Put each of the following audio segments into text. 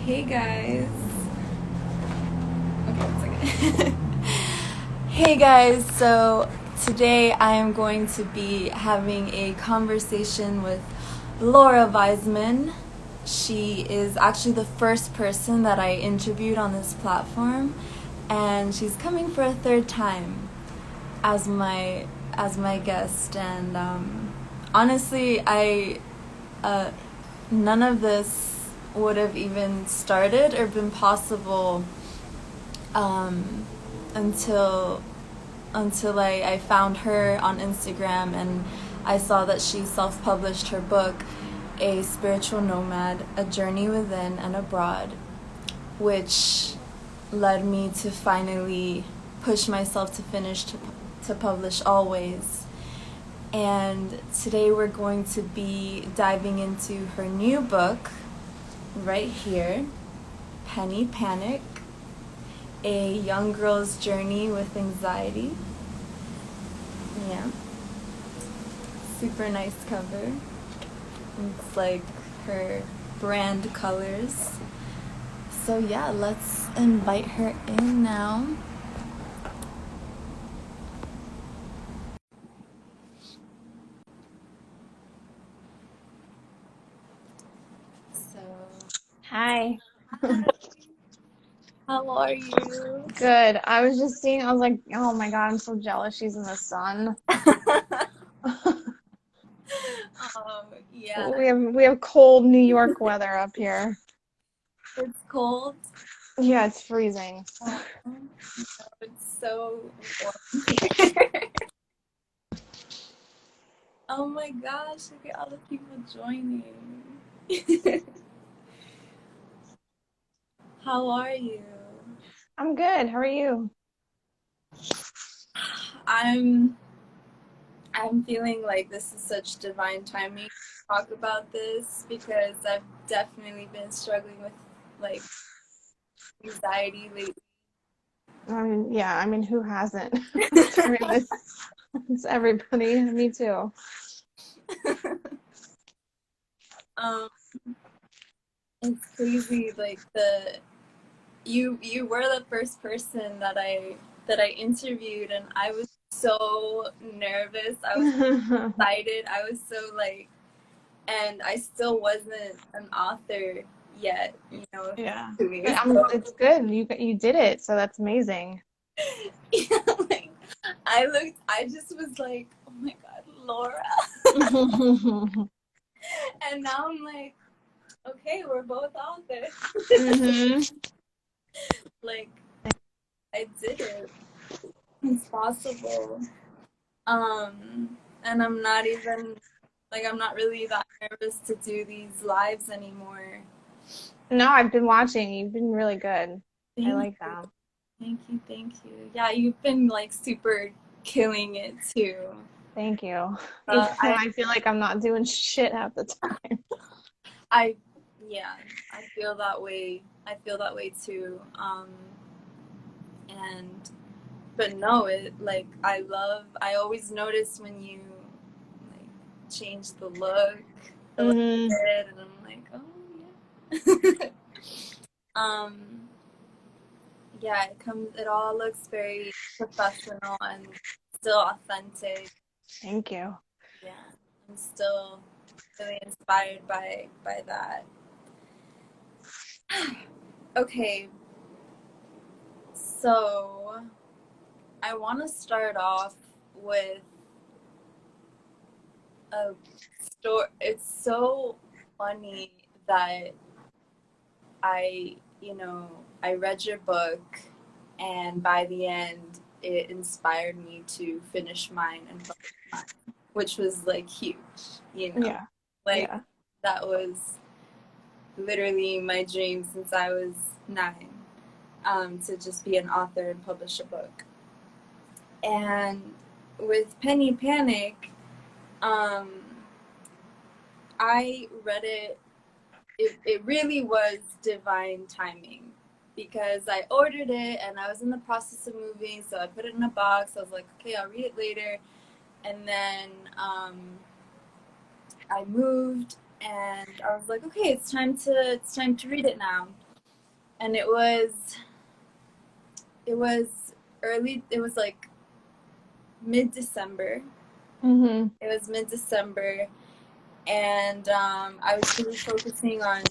Hey guys. Okay, one second. Hey guys, so today I am going to be having a conversation with Laura Weisman. She is actually the first person that I interviewed on this platform, and she's coming for a third time as my guest. And honestly, I none of this would have even started or been possible um, until I found her on Instagram, and I saw that she self-published her book, A Spiritual Nomad, A Journey Within and Abroad, which led me to finally push myself to to publish Always. And today we're going to be diving into her new book right here, Penny Panic, A Young Girl's Journey with Anxiety. Yeah. Super nice cover. It's like her brand colors. So yeah, let's invite her in now. So, Hi. hi. How are you? Good. I was just seeing, I was like, oh my God, I'm so jealous she's in the sun. Yeah, We have cold New York weather up here. it's cold. Yeah, it's freezing. Oh, no, it's so warm here. Oh my gosh, look at all the people joining. How are you? I'm good. How are you? I'm I'm feeling like this is such divine timing to talk about this because I've definitely been struggling with like anxiety lately. Yeah, I mean, who hasn't during this? It's everybody. Me too. um, it's crazy like the you were the first person that I interviewed, and I was so nervous. I was excited. I was so like, and I still wasn't an author yet, Yeah. officially. But So it's good. You did it, so that's amazing. yeah, like I just was like, oh my God, Laura. And now I'm like, okay, we're both authors. hmm Like I did it. It's possible. And I'm not even like I'm not really that nervous to do these lives anymore. No, I've been watching. You've been really good. I Thank like you. that. Thank you. Yeah, you've been like super killing it too. Thank you. Even Uh, though I, I feel like I'm not doing shit half the time. I, yeah, I feel that way too. And but no, it like I always notice when you like change the look a little hmm bit, and I'm like, oh yeah. um, yeah, it all looks very professional and still authentic. Thank you. Yeah, I'm still really inspired by that. Okay, so I want to start off with a story. It's so funny that I read your book, and by the end, it inspired me to finish mine and publish mine, which was like huge, you know, Yeah. like Yeah. that was literally my dream since I was 9, to just be an author and publish a book. And with Penny Panic, um, I read it. It really was divine timing because I ordered it and I was in the process of moving, so I put it in a box. I was like, okay, I'll read it later. And then I moved, and I was like, okay, it's time to read it now. and it was like mid-December. Mm-hmm. It was mid-December, and I was really focusing on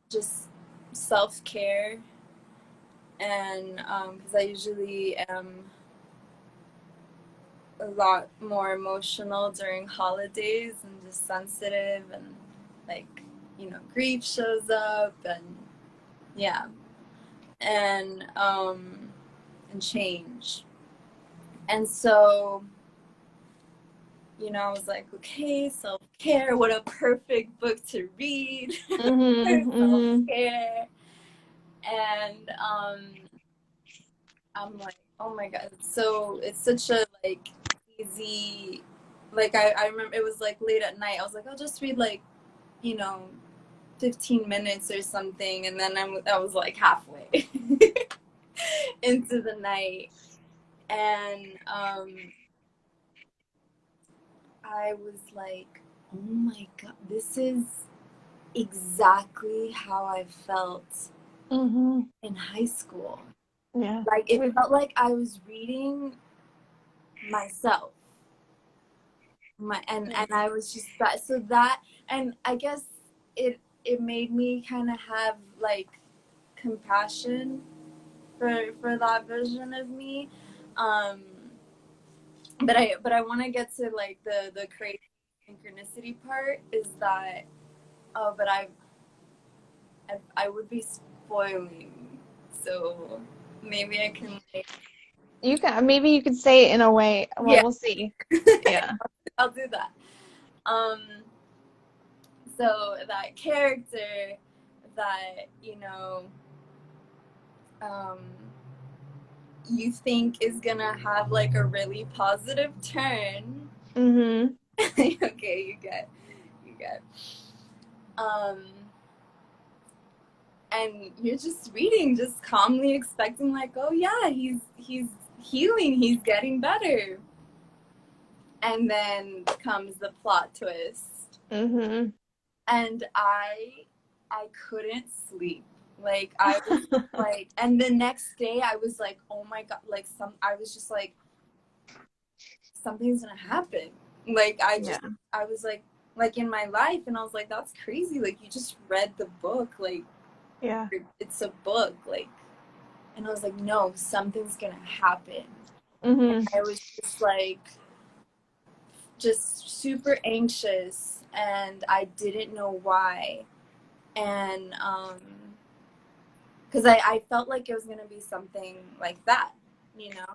just self-care, and because I usually am a lot more emotional during holidays and just sensitive, and like, grief shows up, and yeah, and change. And so, I was like, okay, self-care, what a perfect book to read. Mm-hmm. Mm-hmm. Self-care. And I'm like, oh my god, so it's such a like easy, like I remember it was like late at night. I was like, I'll just read like, you know 15 minutes or something, and then I was like halfway into the night, and I was like, oh my god, this is exactly how I felt Mm-hmm. in high school. Yeah. Like, it felt like I was reading myself. And I was just that, so that, and I guess it made me kind of have like compassion for that version of me. Um, but I want to get to like the crazy synchronicity part, is that, oh, but I would be spoiling, so maybe I can like, Maybe you could say it in a way. Well, yeah. we'll see. Yeah. I'll do that. Um, so that character that, um, you think is gonna have like a really positive turn. Mm-hmm. Okay, you get. Um, and you're just reading, just calmly expecting, like, oh yeah, he's healing, he's getting better, and then comes the plot twist, Mm-hmm. and I couldn't sleep. Like, I was like, and the next day I was like, oh my god, like, I was just like, something's gonna happen. Like, Yeah. I was like in my life, and I was like, that's crazy. Like, you just read the book, like, Yeah. it's a book, like, and I was like, no, something's gonna happen. And Mm-hmm. I was just like, just super anxious, and I didn't know why. And because I felt like it was gonna be something like that, you know.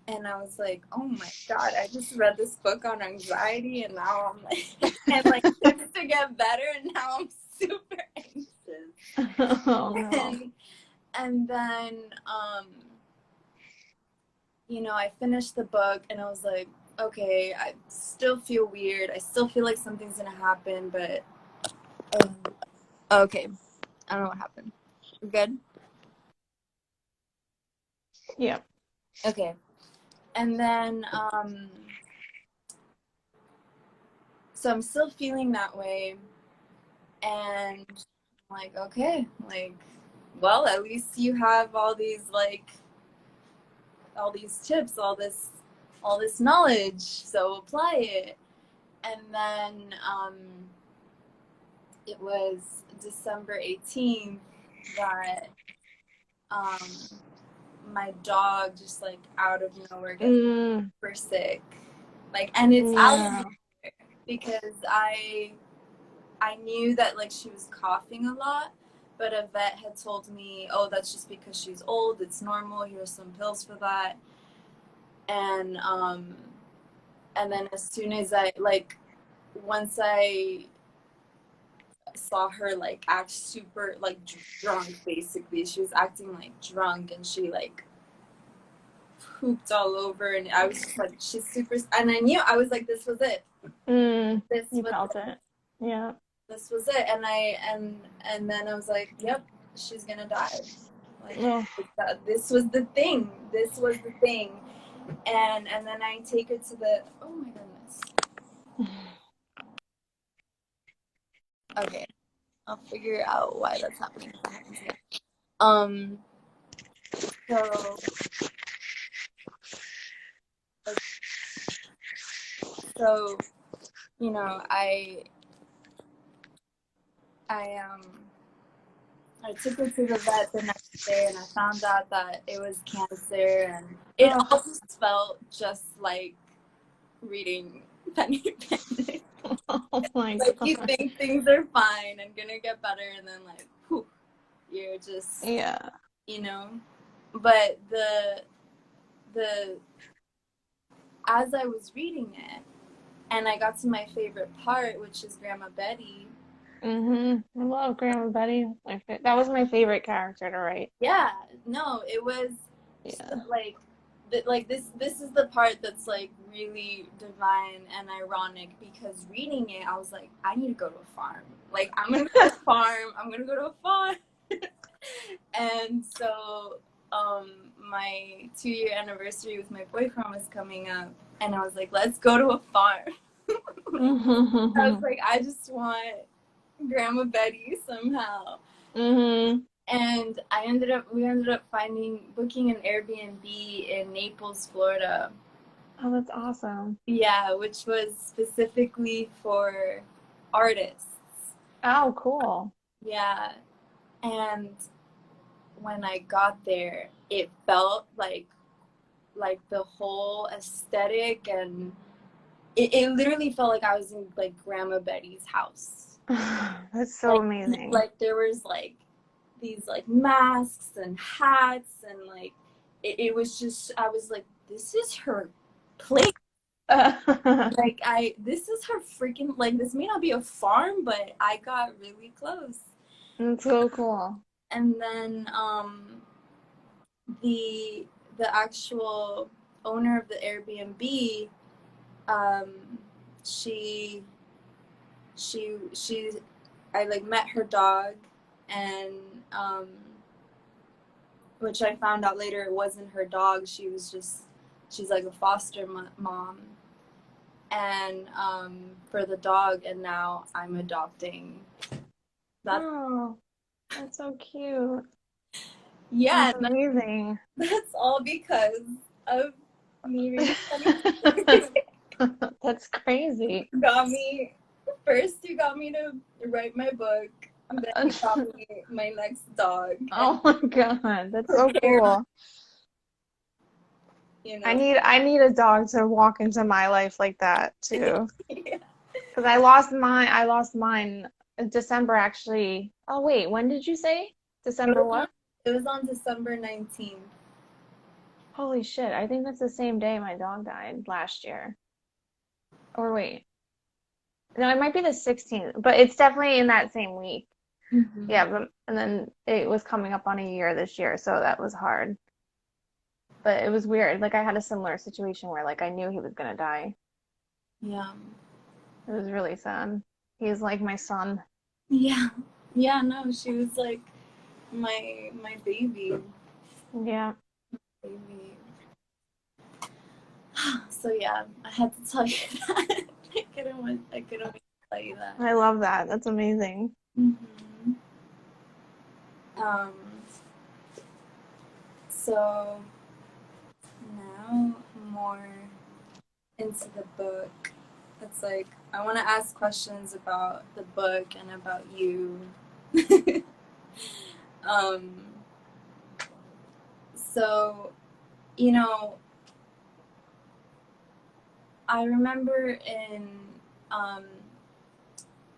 And I was like, oh my god, I just read this book on anxiety, and now I'm like, and like tips to get better, and now I'm super anxious. Oh no. And then I finished the book, and I was like, okay, I still feel weird. I still feel like something's gonna happen, but okay, I don't know what happened. We're good? Yeah. Okay. And then so I'm still feeling that way, and I'm like, okay, like, well, at least you have all these tips, all this knowledge, so apply it. And then it was December 18th that um, my dog just like out of nowhere gets Mm. super sick. Like, and it's out of Yeah. nowhere, because I knew that like she was coughing a lot, but a vet had told me, oh, that's just because she's old. It's normal. Here's some pills for that. And then as soon as once I saw her like act super like drunk, basically she was acting like drunk, and she like pooped all over, and I was just like, she's super, and I knew, I was like, this was it. Mm. This You was felt it. Yeah. this was it. And then I was like, yep, she's gonna die. Like, Oh. this was the thing. This was the thing. And then I take her to the, oh my goodness. Okay. I'll figure out why that's happening. Um, so, so, you know, I I took her to the vet the next day, and I found out that it was cancer, and it Oh, all just felt just like reading Penny Bandit. oh my Like you God. think things are fine and gonna get better, and then like, whew, you're just, Yeah. you know. But the as I was reading it, and I got to my favorite part, which is Grandma Betty. I love Grandma Betty. That was my favorite character to write. Yeah, no, it was Yeah. like like this is the part that's like really divine and ironic, because reading it I was like, I need to go to a farm. Like I'm gonna go to a farm. I'm gonna go to a farm. And so my 2-year anniversary with my boyfriend was coming up, and I was like, let's go to a farm. I was like, I just want Grandma Betty somehow. And we ended up booking an Airbnb in Naples, Florida. Oh, that's awesome. Yeah, which was specifically for artists. Oh, cool. Yeah. And when I got there, it felt like the whole aesthetic, and it literally felt like I was in like Grandma Betty's house. That's so Like amazing. like there was like these like masks and hats, and like it was just, I was like, this is her place. That's Like this is her freaking, like, this may not be a farm, but I got really close. so cool. And then the the actual owner of the Airbnb, um she she I like met her dog, and um which I found out later it wasn't her dog. She's like a foster mom, and for the dog, and now I'm adopting that. Oh, that's so cute. Yeah, That's amazing. that's all because of me reading That's crazy. got me first. You got me to write my book, and then you got me my next dog, and Oh my God, that's so prepare, cool. you I know. need I need a dog to walk into my life like that too. Yeah. Because I lost mine in December actually. Oh wait, when did you say? December what? It was on December 19th. Holy shit, I think that's the same day my dog died last year. Or wait. No, it might be the 16th, but it's definitely in that same week. Mm-hmm. Yeah, but and then it was coming up on a year this year, so that was hard. But it was weird. Like I had a similar situation where like I knew he was gonna die. Yeah. It was really sad. He's like my son. Yeah. Yeah, no, she was like my baby. Yeah. Baby. So yeah, I had to tell you that. I couldn't wait to tell you that. I love that. That's amazing. Mm-hmm. Um, so now more into the book. It's like I want to ask questions about the book and about you. um, so, you know, I remember in um,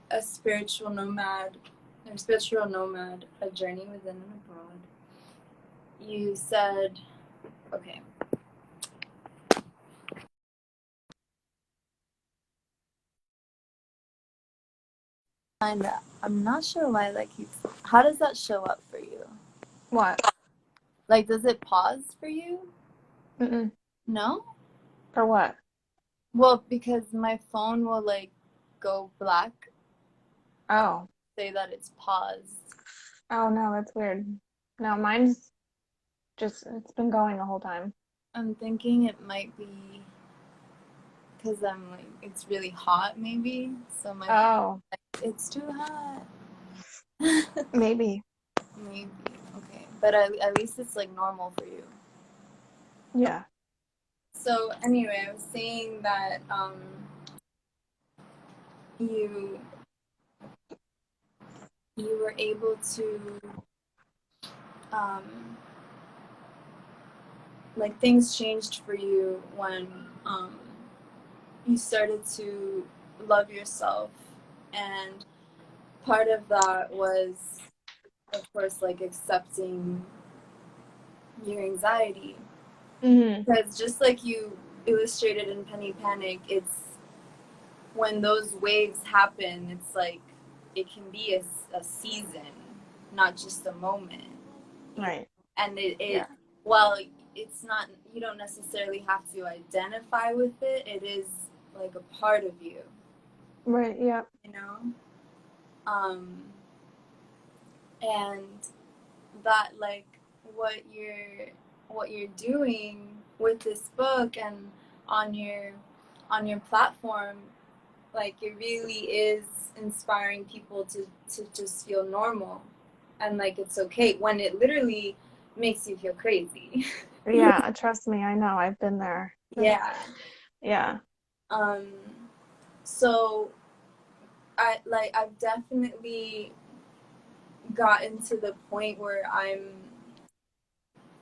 a spiritual nomad, a journey within and abroad, you said, okay, and I'm not sure why that keeps, how does that show up for you? What? Like, does it pause for you? Mm-mm. No? For what? Well, because my phone will like go black, Oh. say that it's paused. Oh no, that's weird. No, mine's just it's been going the whole time. I'm thinking it might be because I'm like, it's really hot maybe. So my, Oh. it's too hot. Maybe. Maybe. Okay. But at least it's like normal for you. Yeah. So anyway, I was saying that you you were able to um, like things changed for you when you started to love yourself, and part of that was, of course, like accepting your anxiety, Hmm. because just like you illustrated in Penny Panic, it's when those waves happen, it's like it can be a season, not just a moment. Right. And Yeah. well, it's not, you don't necessarily have to identify with it. It is like a part of you, Right. Yeah. you know? Um, and that like what you're what you're doing with this book and on your on your platform, like it really is inspiring people to just feel normal, and like it's okay when it literally makes you feel crazy. Yeah. Trust me, I know. I've been there. Yeah. Yeah. um so I've definitely gotten to the point where I'm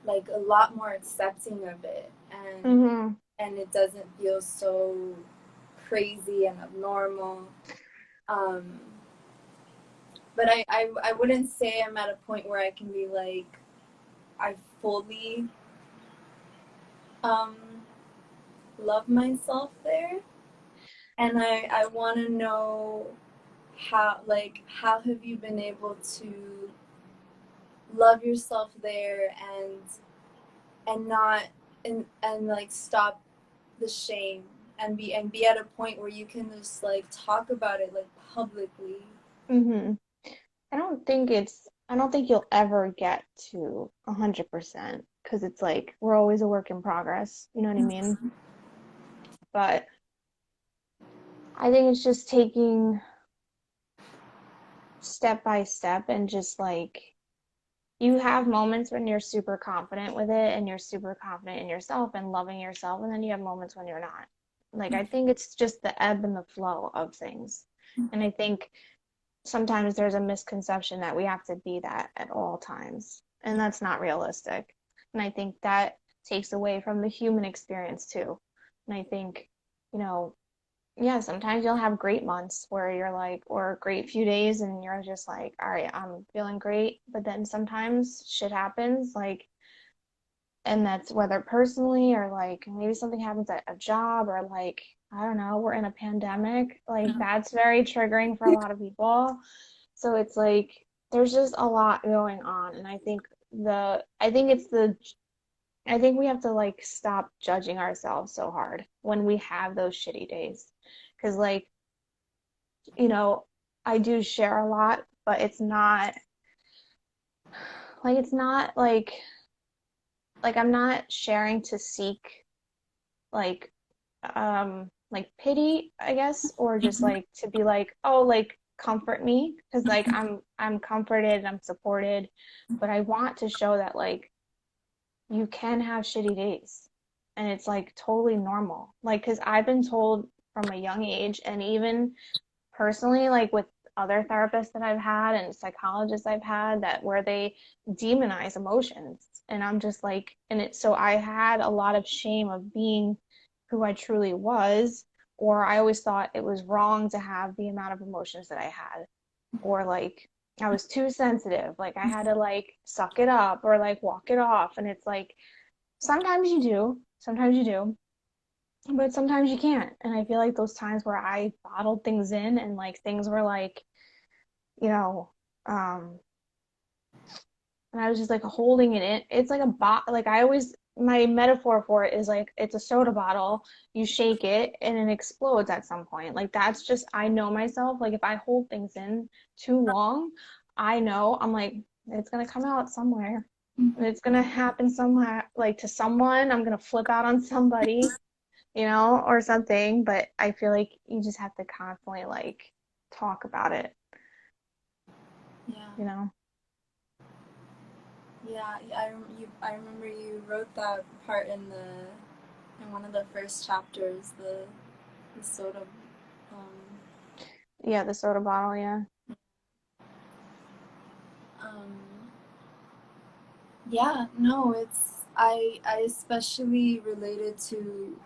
like a lot more accepting of it, Hmm. and it doesn't feel so crazy and abnormal. um but I wouldn't say I'm at a point where I can be like I fully um love myself there. And I want to know how have you been able to love yourself there, and not and like stop the shame, and be at a point where you can just like talk about it like publicly. Hmm. I don't think you'll ever get to 100% because it's like we're always a work in progress. You know what I mean? But I think it's just taking step by step and just like you have moments when you're super confident with it and you're super confident in yourself and loving yourself, and then you have moments when you're not. Like, I think it's just the ebb and the flow of things. And I think sometimes there's a misconception that we have to be that at all times, and that's not realistic. And I think that takes away from the human experience too. And I think, you know, yeah, sometimes you'll have great months where you're like, or a great few days, and you're just like, all right, I'm feeling great. But then sometimes shit happens, like, and that's whether personally or like maybe something happens at a job or like, I don't know, we're in a pandemic. Like, that's very triggering for a lot of people. So it's like, there's just a lot going on. And I think it's I think we have to like stop judging ourselves so hard when we have those shitty days. Because, like, you know, I do share a lot, but it's not like I'm not sharing to seek like like pity, I guess, or just like to be like, oh, like comfort me because like I'm comforted and I'm supported, but I want to show that like you can have shitty days and it's like totally normal. Like, because I've been told from a young age, and even personally, like with other therapists that I've had and psychologists I've had, that where they demonize emotions. And I'm just like, and it, so I had a lot of shame of being who I truly was, or I always thought it was wrong to have the amount of emotions that I had, or like I was too sensitive, like I had to like suck it up or like walk it off. And it's like sometimes you do, but sometimes you can't. And I feel like those times where I bottled things in and like things were like, you know, um, and I was just like holding it in. It's like a like I always, my metaphor for it is like it's a soda bottle. You shake it and it explodes at some point. Like that's just, I know myself. Like if I hold things in too long, I know I'm like, it's gonna come out somewhere. And it's gonna happen somewhere, like to someone. I'm gonna flip out on somebody, or something. But I feel like you just have to constantly like talk about it. Yeah. you know? Yeah, I remember you wrote that part in one of the first chapters, the soda. Yeah, the soda bottle, yeah. Um, yeah, no, it's I especially related to,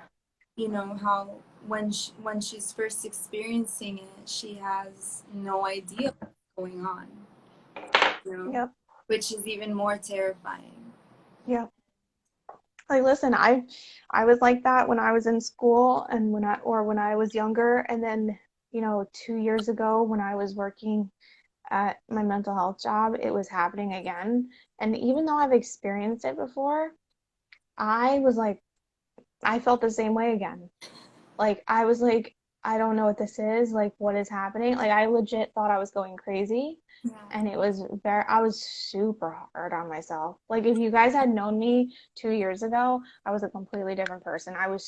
you know, how when she's first experiencing it, she has no idea what's going on, you know, Yep. which is even more terrifying. Yep. Like, listen, I was like that when I was in school and when I was younger, and then, 2 years ago when I was working at my mental health job, it was happening again. And even though I've experienced it before, I was like, I felt the same way again. Like, I was like, I don't know what this is. Like, what is happening? Like, I legit thought I was going crazy. Yeah, And I was super hard on myself. Like, if you guys had known me 2 years ago, I was a completely different person. I was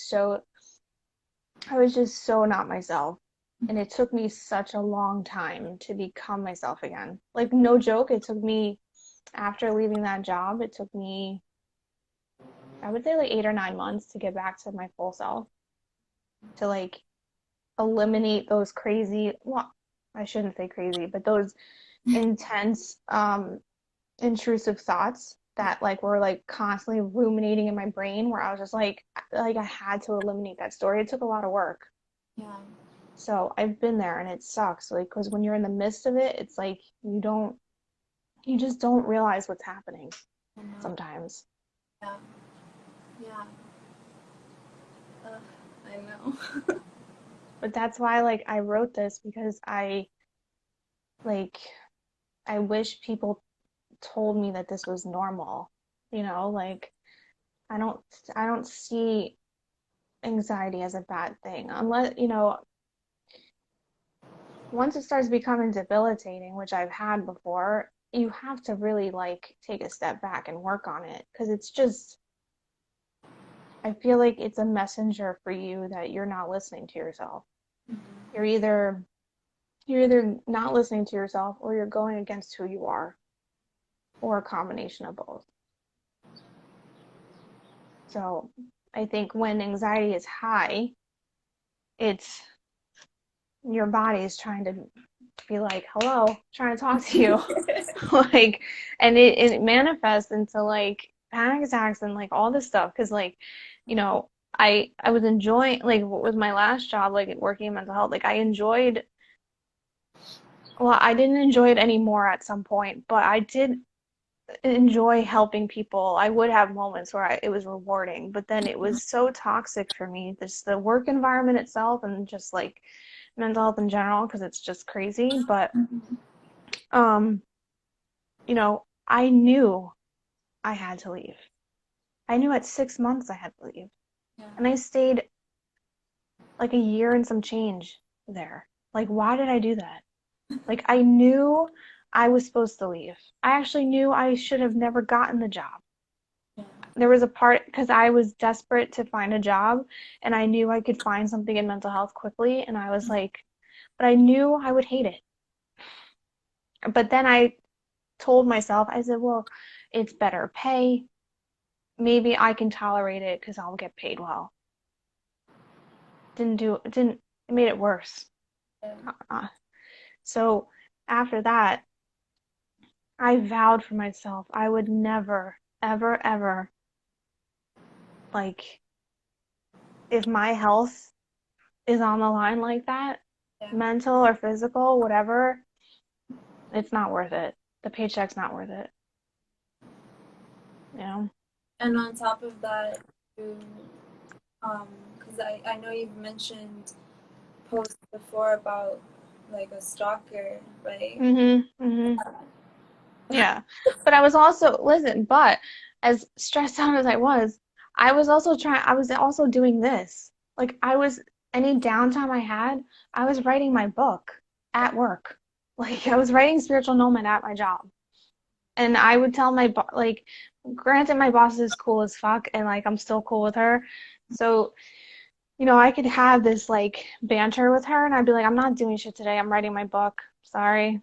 just so not myself. And it took me such a long time to become myself again. Like, no joke, it took me, after leaving that job, it took me, I would say, like 8 or 9 months to get back to my full self, to like eliminate those crazy, well, I shouldn't say crazy, but those intense, intrusive thoughts that like were like constantly ruminating in my brain, where I was just like I had to eliminate that story. It took a lot of work. yeah, So I've been there and it sucks. Like, because when you're in the midst of it, it's like you just don't realize what's happening I know. sometimes. Yeah, yeah. I know. But that's why like I wrote this, because like I wish people told me that this was normal. Like I don't I don't see anxiety as a bad thing, unless, once it starts becoming debilitating, which I've had before, you have to really like take a step back and work on it, because it's just, I feel like it's a messenger for you that you're not listening to yourself. You're either you're either not listening to yourself, or you're going against who you are, or a combination of both. So, I think when anxiety is high, it's your body is trying to be like, hello, trying to talk to you. Like, and it manifests into like panic attacks and like all this stuff. Because like, you know, I was enjoying, like, with my last job, like working in mental health, like I enjoyed, well, I didn't enjoy it anymore at some point, but I did enjoy helping people. I would have moments where it was rewarding, but then it was so toxic for me, just the work environment itself, and just like mental health in general, because it's just crazy. But um, I knew I had to leave. I knew at 6 months I had to leave. Yeah, And I stayed like a year and some change there. Like, why did I do that? Like, I knew I was supposed to leave. I actually knew I should have never gotten the job. yeah, There was a part, because I was desperate to find a job, and I knew I could find something in mental health quickly. And I was like, but I knew I would hate it. But then I told myself, I said, well, it's better pay. Maybe I can tolerate it because I'll get paid well. It made it worse. yeah. Uh, so after that, I vowed for myself I would never, ever, ever, like, if my health is on the line like that, Yeah. mental or physical, whatever, it's not worth it. The paycheck's not worth it, you know? And on top of that, you, because I know you've mentioned posts before about like a stalker, right? Mm-hmm. Yeah. But I was also, listen, but as stressed out as I was also doing this. Like, any downtime I had, I was writing my book at work. Like, I was writing Spiritual Nomad at my job. And I would tell like, granted, my boss is cool as fuck, and like, I'm still cool with her. So, I could have this like banter with her, and I'd be like, I'm not doing shit today. I'm writing my book. Sorry.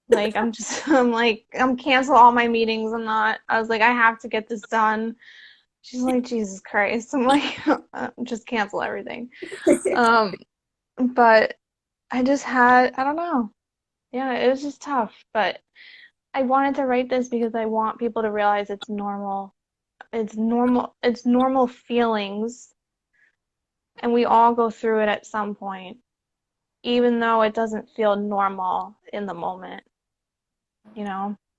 Like I'm just I'm cancel all my meetings. I was like, I have to get this done. She's like, Jesus Christ. I'm like, just cancel everything. Um, but I don't know. Yeah, it was just tough. But I wanted to write this because I want people to realize it's normal. It's normal. It's normal feelings, and we all go through it at some point, even though it doesn't feel normal in the moment.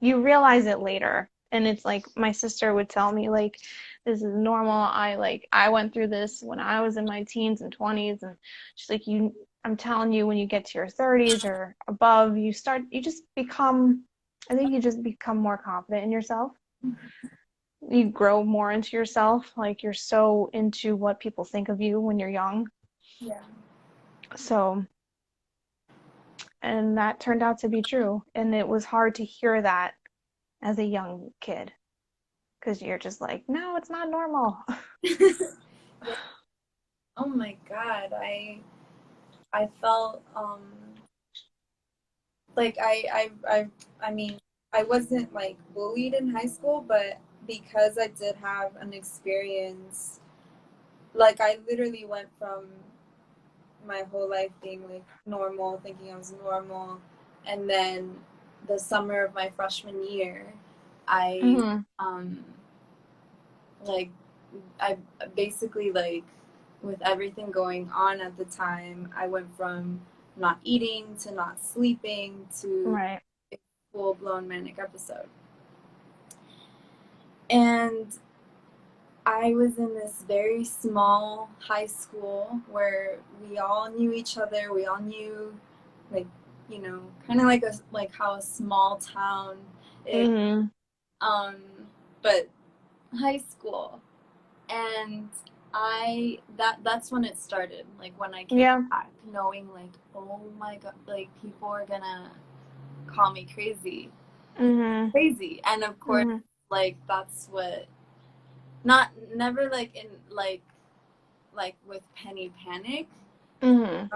You realize it later. And it's like my sister would tell me like this is normal. I went through this when I was in my teens and 20s, and she's like I'm telling you, when you get to your 30s or above, you just become I think you just become more confident in yourself. You grow more into yourself, like you're so into what people think of you when you're young. Yeah. So, and that turned out to be true, and it was hard to hear that as a young kid. Because you're just like, no, it's not normal. Yeah. Oh my God. I felt like I mean, I wasn't like bullied in high school, but because I did have an experience, like I literally went from my whole life being like normal, thinking I was normal, and then the summer of my freshman year, I Hmm. um like I basically like with everything going on at the time, I went from not eating to not sleeping to Right. a full blown manic episode. And I was in this very small high school where we all knew each other. We all knew, like, kind of like how a small town is. Hmm. Um, but high school, and that's when it started. Like when I came Yeah. back, knowing like, oh my God, like people are gonna call me crazy, Hmm. crazy, and of course, Hmm. like that's what not never like in like with penny panic, Hmm.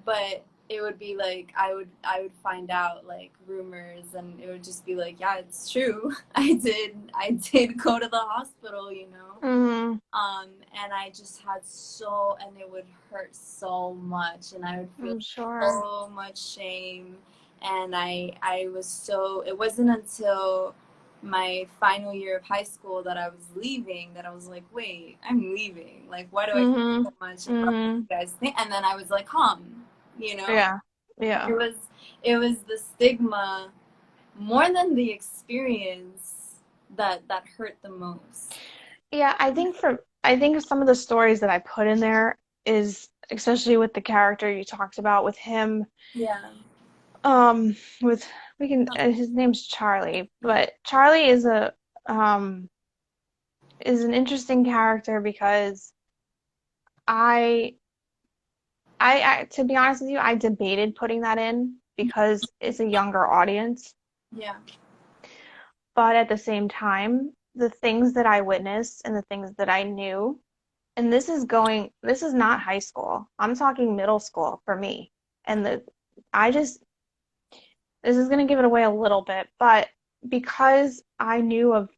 but it would be like I would find out like rumors, and it would just be like, yeah, it's true. I did go to the hospital, Hmm. and I just had and it would hurt so much, and I would feel I'm sure. so much shame, and I was so. It wasn't until my final year of high school that I was leaving that I was like, wait, I'm leaving. Like, why do I care Hmm. so much about what Hmm. you guys think? And then I was like, you know, Yeah. it Yeah. was it was the stigma more than the experience that hurt the most. Yeah, I think some of the stories that I put in there is especially with the character you talked about with him, Yeah. with we can his name's Charlie, but Charlie um is an interesting character because I to be honest with you, I debated putting that in because it's a younger audience. Yeah. But at the same time, the things that I witnessed and the things that I knew, and this is not high school. I'm talking middle school for me. And I just, this is going to give it away a little bit, but because I knew of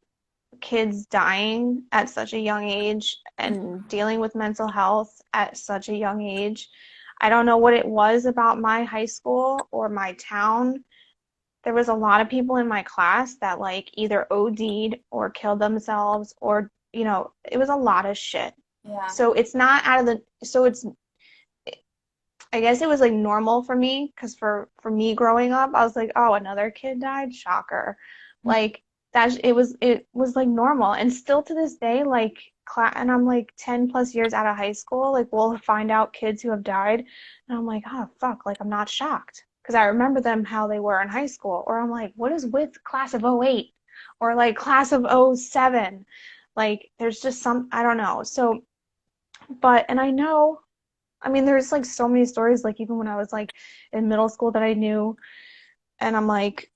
kids dying at such a young age and dealing with mental health at such a young age, I don't know what it was about my high school or my town. There was a lot of people in my class that like either OD'd or killed themselves or, it was a lot of shit. Yeah. So it's not out of so I guess it was like normal for me because for me growing up, I was like, oh, another kid died, shocker. Like it was like normal, and still to this day, like and I'm like 10 plus years out of high school, like we'll find out kids who have died, and I'm like, oh fuck, like I'm not shocked because I remember them how they were in high school, or I'm like, what is with class of '08 or like class of '07? Like there's just I don't know. So, and I know. I mean, there's like so many stories, like even when I was like in middle school that I knew, and I'm like,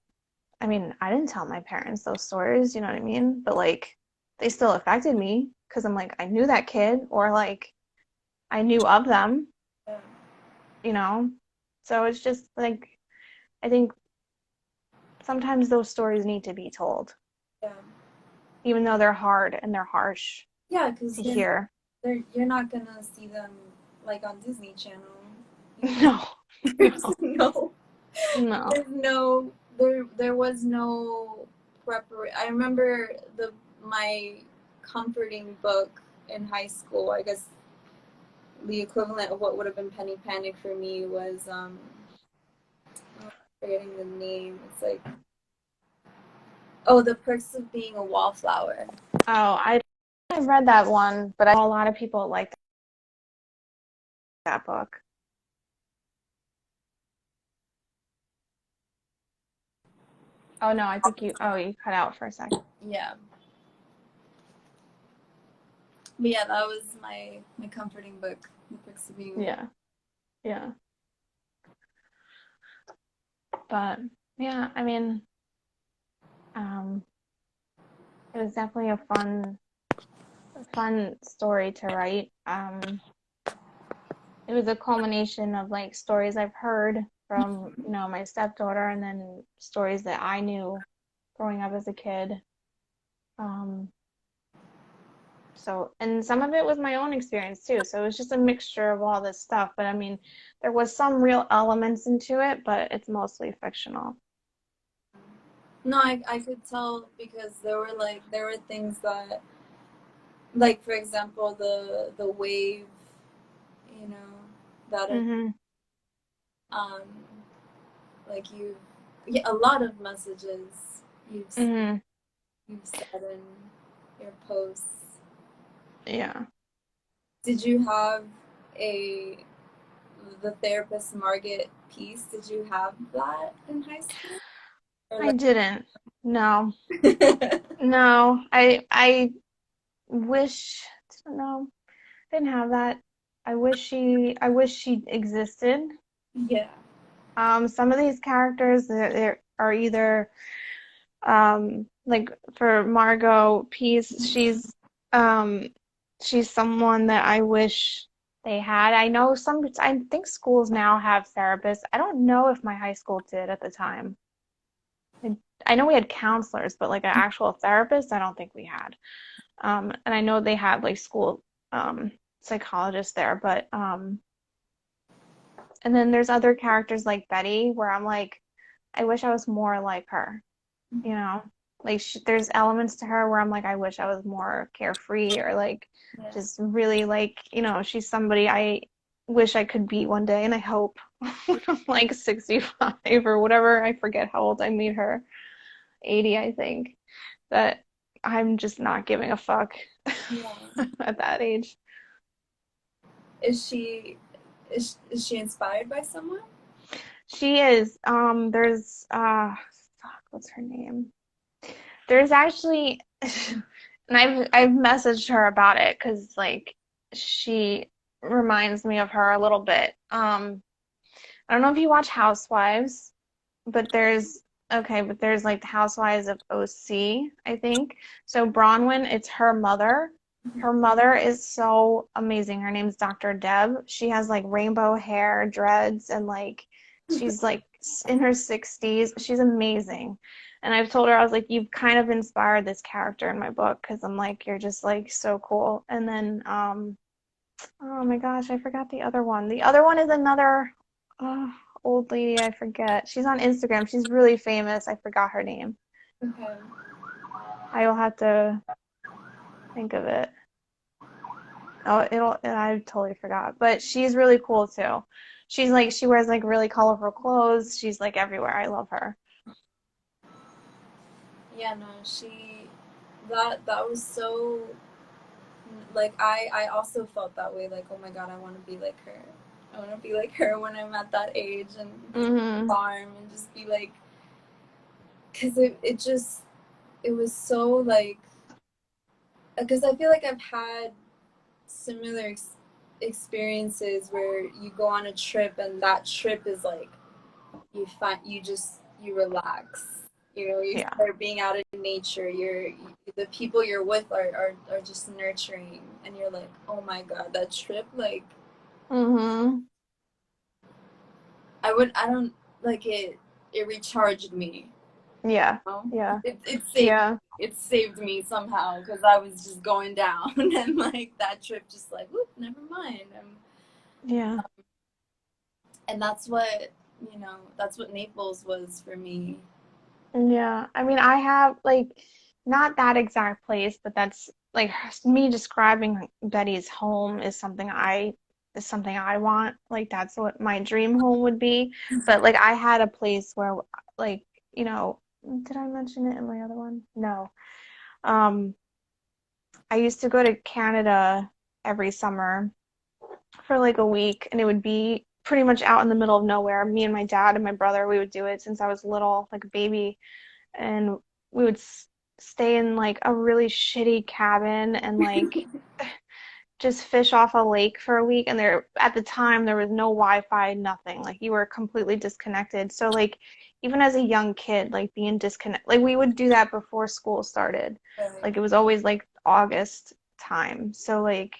I mean, I didn't tell my parents those stories, you know what I mean? But like, they still affected me because I'm like, I knew that kid, or like, I knew of them, you know? So it's just like, I think sometimes those stories need to be told, Yeah. even though they're hard and they're harsh Yeah, because to hear. you're not gonna see them like on Disney Channel. You know, No, there's no, no, no. there's no, there was no preparation. I remember my comforting book in high school. I guess the equivalent of what would have been Penny Panic for me was I'm forgetting the name. It's like, oh, The Perks of Being a Wallflower. Oh, I've read that one, but I know a lot of people like that book. Oh no, I think you cut out for a sec. Yeah, but yeah, that was my comforting book, The Perks of Being a Wallflower. Yeah, yeah. But yeah, I mean, um, it was definitely a fun story to write. It was a culmination of like stories I've heard from, my stepdaughter and then stories that I knew growing up as a kid. Um, and some of it was my own experience too. So it was just a mixture of all this stuff. But I mean, there was some real elements into it, but it's mostly fictional. No, I could tell because there were things that, like, for example, the wave, you know, that is Mm-hmm. um like you, yeah, a lot of messages Mm-hmm. you've said in your posts. Yeah. Did you have a the therapist Margaret piece? Did you have that in high school? Or I didn't. No. like No. I wish no, didn't have that. I wish she existed. yeah. Some of these characters they are either like for Margot Peace, um she's someone that I wish they had. I think schools now have therapists. I don't know if my high school did at the time. I, I know we had counselors, but like an actual therapist, I don't think we had. And I know they had like school psychologists there, but and then there's other characters like Betty where I'm like, I wish I was more like her, you know? Like there's elements to her where I'm like, I wish I was more carefree or like Yeah. just really like, she's somebody I wish I could be one day and I hope when I'm like 65 or whatever. I forget how old I made her. 80, I think. That I'm just not giving a fuck Yeah. at that age. Is is she inspired by someone? She is. There's fuck, what's her name? There's actually, and I've messaged her about it because like she reminds me of her a little bit. I don't know if you watch Housewives, but there's like the Housewives of OC, I think. So Bronwyn, it's her mother. Her mother is so amazing. Her name's Dr. Deb. She has like rainbow hair, dreads, and like she's like in her 60s. She's amazing. And I've told her, I was like, you've kind of inspired this character in my book because I'm like, you're just like so cool. And then, oh my gosh, I forgot the other one. The other one is another uh, old lady. I forget. She's on Instagram. She's really famous. I forgot her name. Okay. I will have to think of it. Oh, I totally forgot. But she's really cool too. She wears like really colorful clothes. She's like everywhere. I love her. Yeah, no, that was so, like, I also felt that way, like, oh my god, I want to be like her. I want to be like her when I'm at that age and Hmm. farm and just be like, because it was so like, because I feel like I've had similar experiences where you go on a trip and that trip is like you relax. You know, you Yeah. start being out in nature. The people you're with are just nurturing, and you're like, oh my god, that trip, like, Hmm. I don't like it. It recharged me. Yeah. know? Yeah. It saved Yeah. it saved me somehow because I was just going down and like that trip just like whoop, never mind. Yeah. And that's what that's what Naples was for me. Yeah. I mean, I have like not that exact place, but that's like me describing Betty's home is something I want. Like that's what my dream home would be. But like I had a place where like, you know, did I mention it in my other one? No. Um, I used to go to Canada every summer for like a week, and it would be pretty much out in the middle of nowhere. Me and my dad and my brother, we would do it since I was little, like a baby, and we would stay in like a really shitty cabin and like just fish off a lake for a week. And there, at the time, there was no Wi-Fi, nothing. Like you were completely disconnected. So like even as a young kid, like being disconnected, like we would do that before school started. Right. Like it was always like August time. So like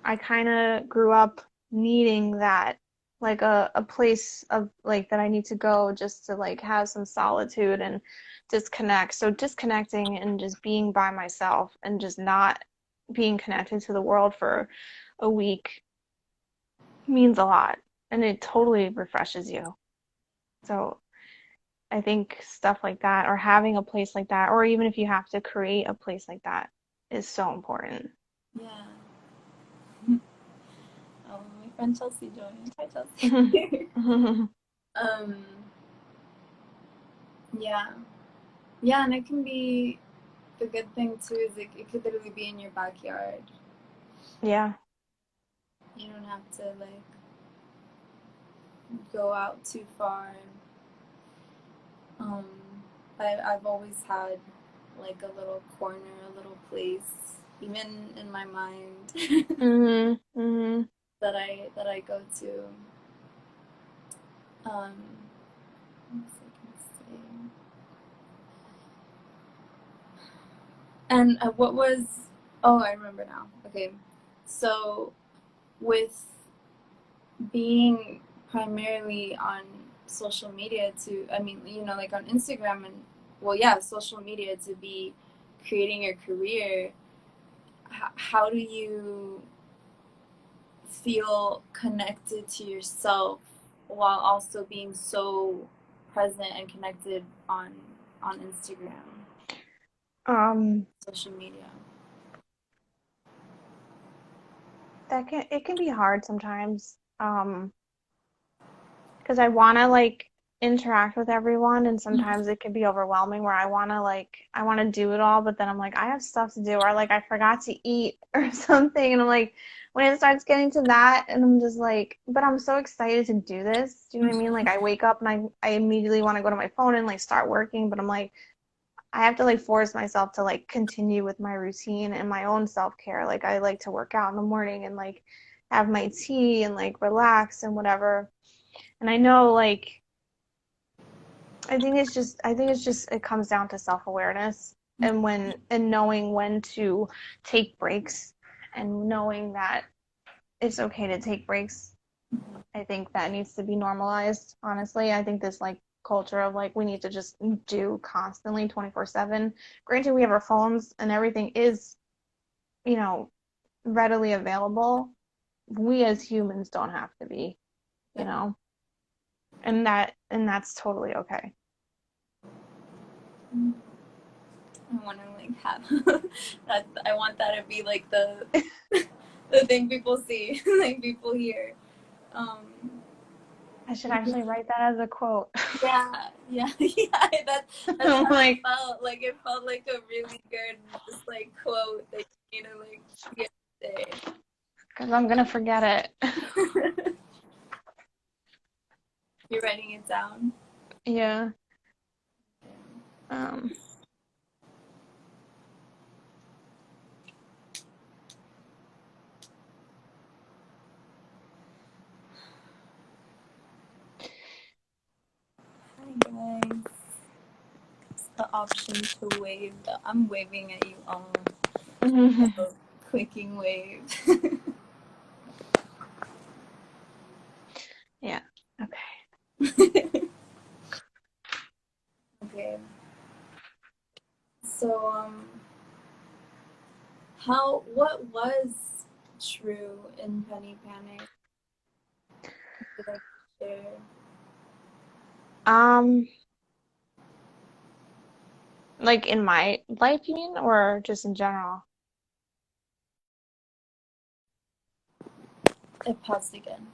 I kind of grew up needing that, like a place of like that I need to go just to like have some solitude and disconnect. So disconnecting and just being by myself and just not being connected to the world for a week means a lot and it totally refreshes you. So I think stuff like that or having a place like that, or even if you have to create a place like that, is so important. Yeah. Oh, my friend Chelsea joined. Hi, Chelsea. um, yeah, yeah, and it can be the good thing too is it could literally be in your backyard. Yeah. You don't have to like go out too far. Um, I've always had like a little corner, a little place, even in my mind Mhm. Mhm. that I go to. What was I gonna say? And what was? Oh, I remember now. Okay, so with being primarily on social media to, I mean, like on Instagram and well, yeah, social media to be creating your career. How do you feel connected to yourself while also being so present and connected on Instagram, Um, social media? that can it can be hard sometimes. Because I want to like interact with everyone, and sometimes it can be overwhelming where I want to do it all, but then I'm like I have stuff to do, or like I forgot to eat or something, and I'm like when it starts getting to that, and I'm just like, but I'm so excited to do this. Do you know what I mean? Like I wake up and I immediately want to go to my phone and like start working, but I'm like I have to like force myself to like continue with my routine and my own self-care. Like I like to work out in the morning and like have my tea and like relax and whatever. And I know like it comes down to self-awareness and knowing when to take breaks and knowing that it's okay to take breaks. I think that needs to be normalized, honestly. I think this like culture of like we need to just do constantly 24/7. Granted, we have our phones and everything is, you know, readily available. We as humans don't have to be, you Yeah. know, and that's totally okay. I want to like have that. I want that to be like the thing people see, like people hear. Um, I should actually write that as a quote. yeah, yeah, yeah. That's I'm how it like, felt. Like it felt like a really good just like quote that you need to like get today. because I'm gonna forget it. You're writing it down. Yeah. Um, Hi guys. It's the option to wave. I'm waving at you all. So, clicking wave. yeah. Okay. Okay. So, what was true in Penny Panic? Would you like to share? Um, like in my life, you mean, or just in general? It paused again.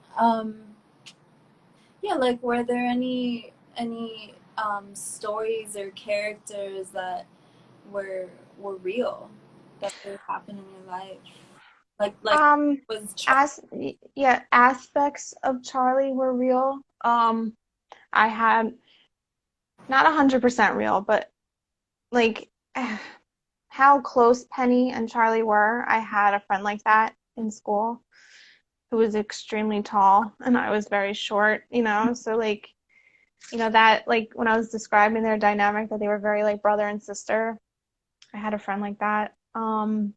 Yeah, like were there any stories or characters that were were real that really happened in your life? Like Um, was Charlie? as yeah, aspects of Charlie were real. I had not 100% real, but like how close Penny and Charlie were. I had a friend like that in school who was extremely tall and I was very short, so like, that like when I was describing their dynamic that they were very like brother and sister, I had a friend like that. Trying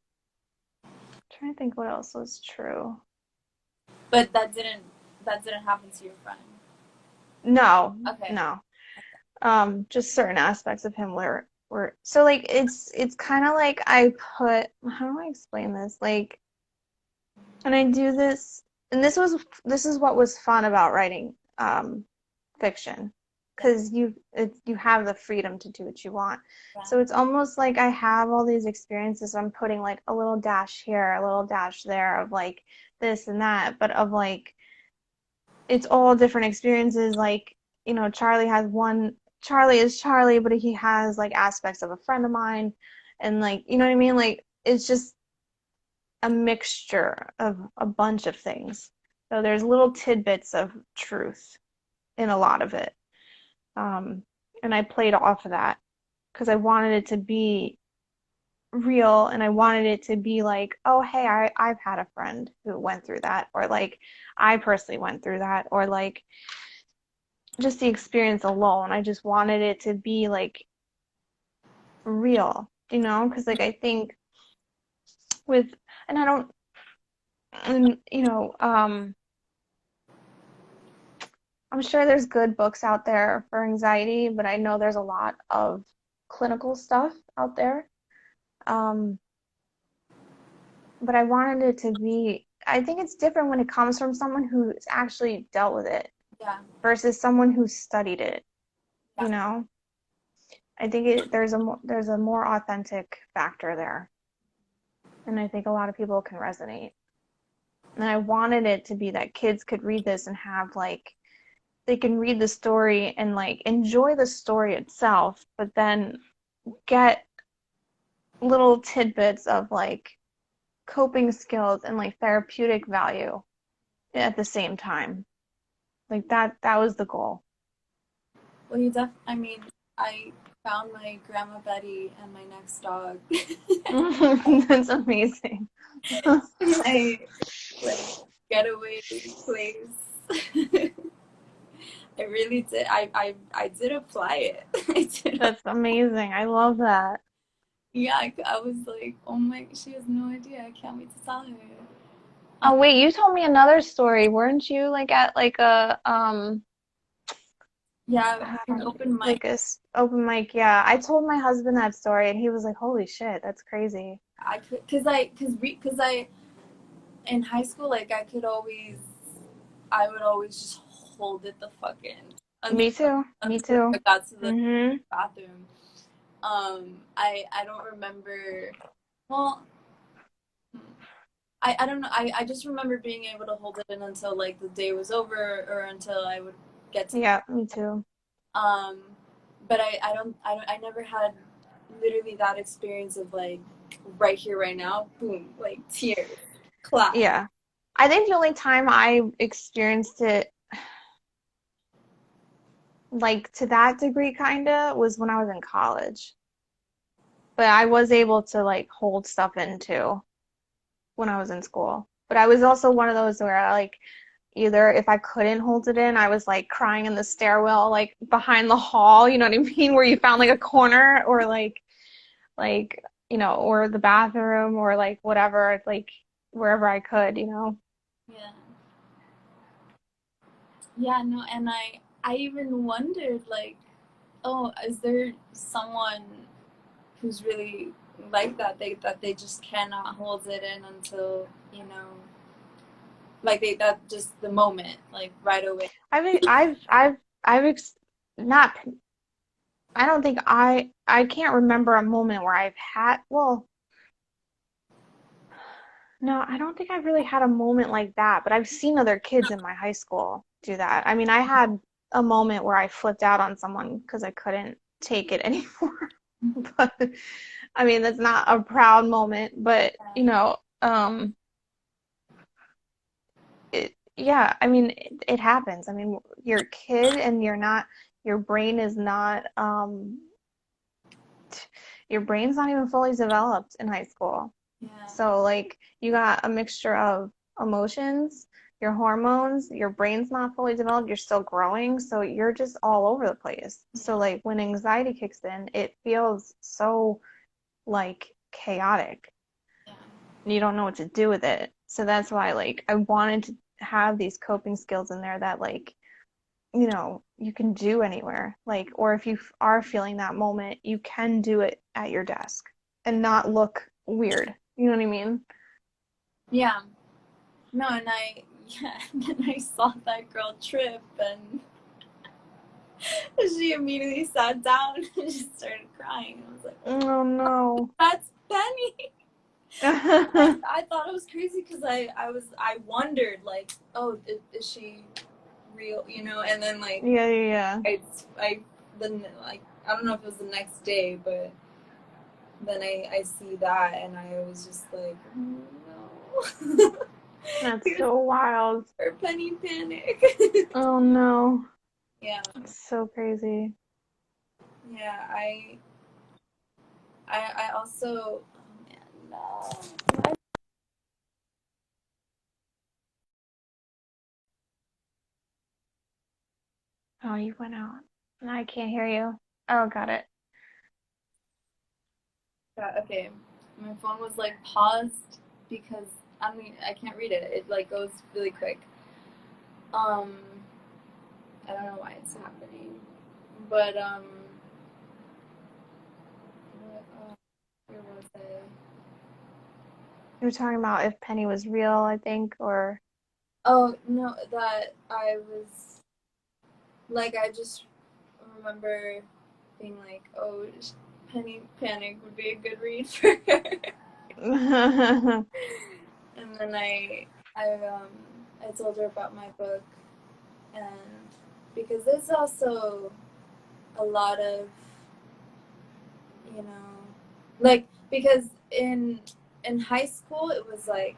to think what else was true. But that didn't happen to your friend. No, Okay. no. Just certain aspects of him were so like it's kind of like I put, how do I explain this? Like, and I do this, and this is what was fun about writing fiction, Yeah. because you have the freedom to do what you want. Yeah. So it's almost like I have all these experiences. I'm putting like a little dash here, a little dash there of like this and that, but of like it's all different experiences. Like, Charlie is Charlie, but he has like aspects of a friend of mine, and like, you know what I mean? Like, it's just a mixture of a bunch of things. So there's little tidbits of truth in a lot of it. Um, and I played off of that because I wanted it to be real and I wanted it to be like, oh, hey, I've had a friend who went through that, or like I personally went through that, or like just the experience alone. I just wanted it to be like real, because like I think with, and I don't, and I'm sure there's good books out there for anxiety, but I know there's a lot of clinical stuff out there. Um, but I wanted it to be, I think it's different when it comes from someone who's actually dealt with it Yeah. versus someone who studied it, Yeah. you know? I think there's a more authentic factor there, and I think a lot of people can resonate. And I wanted it to be that kids could read this and have like they can read the story and like enjoy the story itself, but then get little tidbits of like coping skills and like therapeutic value at the same time. Like that was the goal. Well, I mean, I found my grandma Betty and my next dog. That's amazing. My like getaway place. I really did. I did apply it. I did. That's amazing. I love that. Yeah, I was like, oh my, she has no idea. I can't wait to tell her. Oh Um, wait, you told me another story. Weren't you like at like a yeah, an open mic. like a open mic? Yeah, I told my husband that story and he was like, "Holy shit, that's crazy." I could, cause I, in high school, like I would always just hold it the fuck in Me too. Me until I too. got to the Mhm. bathroom. I don't remember. Well, I don't know. I just remember being able to hold it in until like the day was over or until I would get to. Yeah, me too. Um, but I never had literally that experience of like right here, right now, boom, like tears, clap. Yeah. I think the only time I experienced it like to that degree kinda was when I was in college. But I was able to like hold stuff in too when I was in school. But I was also one of those where I like either if I couldn't hold it in, I was like crying in the stairwell, like behind the hall, you know what I mean, where you found like a corner, or like or the bathroom, or like whatever, like wherever I could. Yeah, yeah, no, and I even wondered like oh, is there someone who's really like that? They just cannot hold it in until, like that just the moment, like right away. I've not, I don't think I can't remember a moment where I've had, well, no, I don't think I've really had a moment like that, but I've seen other kids in my high school do that. I mean, I had a moment where I flipped out on someone because I couldn't take it anymore. But I mean, that's not a proud moment, but yeah, I mean, it happens. I mean, you're a kid and your brain is not, your brain's not even fully developed in high school. Yeah. So, like, you got a mixture of emotions, your hormones, your brain's not fully developed, you're still growing, so you're just all over the place. So, Yeah. like, when anxiety kicks in, it feels so, like, chaotic. Yeah. And you don't know what to do with it. So that's why, like, I wanted to have these coping skills in there that, like, you can do anywhere. Like, or if you are feeling that moment, you can do it at your desk and not look weird. You know what I mean? Yeah. No, and yeah, and then I saw that girl trip, and she immediately sat down and just started crying. I was like, Oh no. that's Penny. I thought it was crazy because I wondered, like, oh, is she real, and then like Yeah, yeah, I then, like, I don't know if it was the next day, but then I see that, and I was just like, oh no. that's Here's so wild. our Penny panic. Oh no. Yeah. It's so crazy. Yeah, I also, oh man, no. Oh, you went out. I can't hear you. Oh, got it. Yeah, okay. My phone was like paused because I mean I can't read it. It like goes really quick. Um, I don't know why it's happening, but where was I? You were talking about if Penny was real, I think, or Oh no, that I was like I just remember being like, oh, Penny Panic would be a good read for her. And then I told her about my book, and because there's also a lot of, you know like, because in high school it was like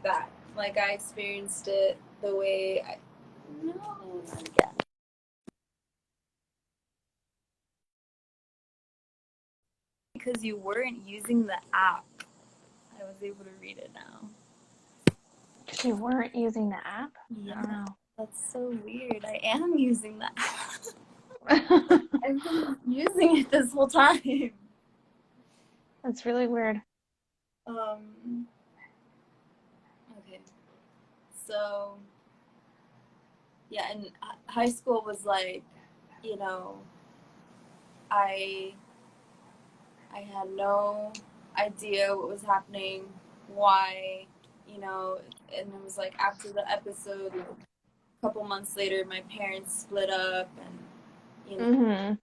that, like I experienced it the way I no not again, because you weren't using the app. I was able to read it now. because you weren't using the app? I don't Yeah, know. that's so weird. I am using the app. I've been using it this whole time. That's really weird. um okay, so yeah, and high school was like, you know I I had no idea what was happening, why, and it was like after the episode, like a couple months later, my parents split up, and Mm-hmm.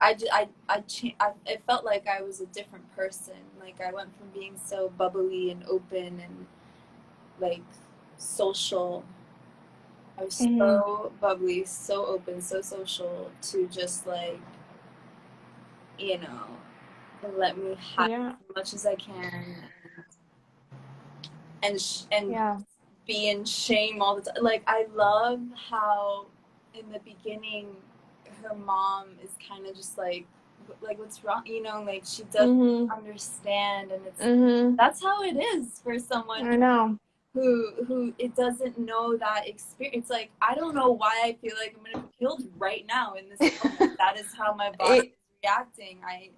it felt like I was a different person. Like I went from being so bubbly and open and like social. I was Mm-hmm. so bubbly, so open, so social, to just like, you know, let me hide Yeah. as much as I can, and Yeah. be in shame all the time. Like I love how in the beginning her mom is kind of just like what's wrong, like she doesn't Mm-hmm. understand, and Mm-hmm. that's how it is for someone I know. who it doesn't know that experience. Like I don't know why I feel like I'm gonna be killed right now in this moment. That is how my body It, is reacting. I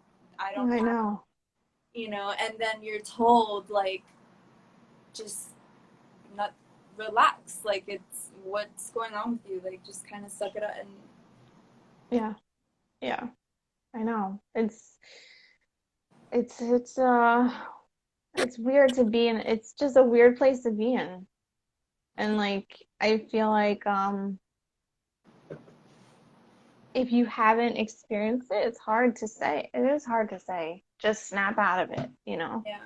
don't I have, know. and then you're told like just not relax, like it's what's going on with you, like just kind of suck it up. And Yeah. Yeah, I know. It's it's weird to be in. It's just a weird place to be in. And like I feel like if you haven't experienced it, it's hard to say. It is hard to say. Just snap out of it, you know. Yeah.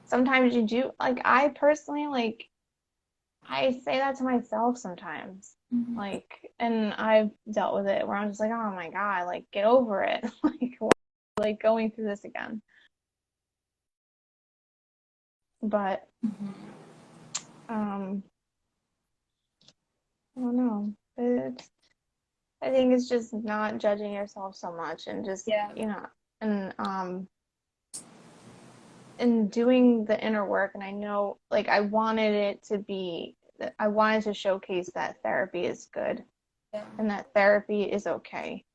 Sometimes you do, like I personally like I say that to myself sometimes. Hmm. Like, and I've dealt with it where I'm just like, oh my God, like get over it. Like, why like going through this again? But Hmm. um, I don't know. I think it's just not judging yourself so much and just, Yeah. you know, and and doing the inner work. And I know, like, I wanted to showcase that therapy is good Yeah. and that therapy is okay.